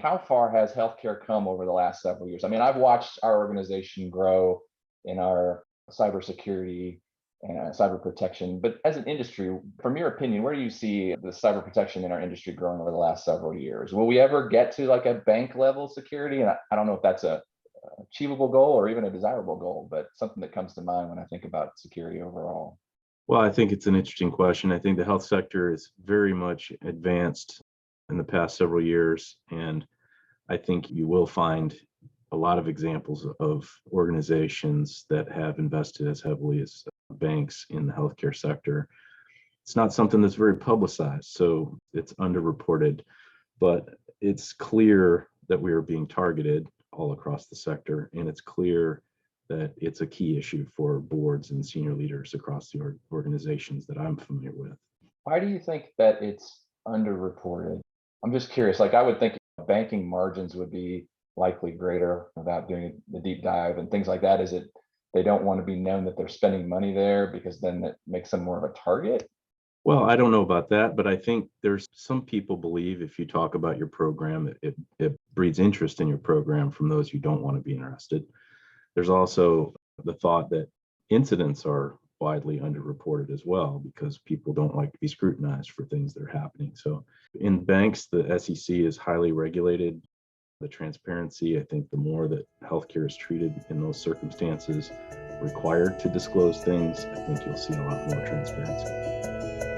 How far has healthcare come over the last several years? I mean, I've watched our organization grow in our cybersecurity and cyber protection, but as an industry, from your opinion, where do you see the cyber protection in our industry growing over the last several years? Will we ever get to like a bank level security? And I don't know if that's a achievable goal or even a desirable goal, but something that comes to mind when I think about security overall. Well, I think it's an interesting question. I think the health sector is very much advanced in the past several years, and I think you will find a lot of examples of organizations that have invested as heavily as banks in the healthcare sector. It's not something that's very publicized, so it's underreported, but it's clear that we are being targeted all across the sector, and it's clear that it's a key issue for boards and senior leaders across the organizations that I'm familiar with. Why do you think that it's underreported? I'm just curious. Like, I would think banking margins would be likely greater without doing the deep dive and things like that. Is it they don't want to be known that they're spending money there because then that makes them more of a target? Well, I don't know about that, but I think there's some people believe if you talk about your program, it breeds interest in your program from those who don't want to be interested. There's also the thought that incidents are widely underreported as well because people don't like to be scrutinized for things that are happening. So in banks, the SEC is highly regulated. The transparency, I think the more that healthcare is treated in those circumstances, required to disclose things, I think you'll see a lot more transparency.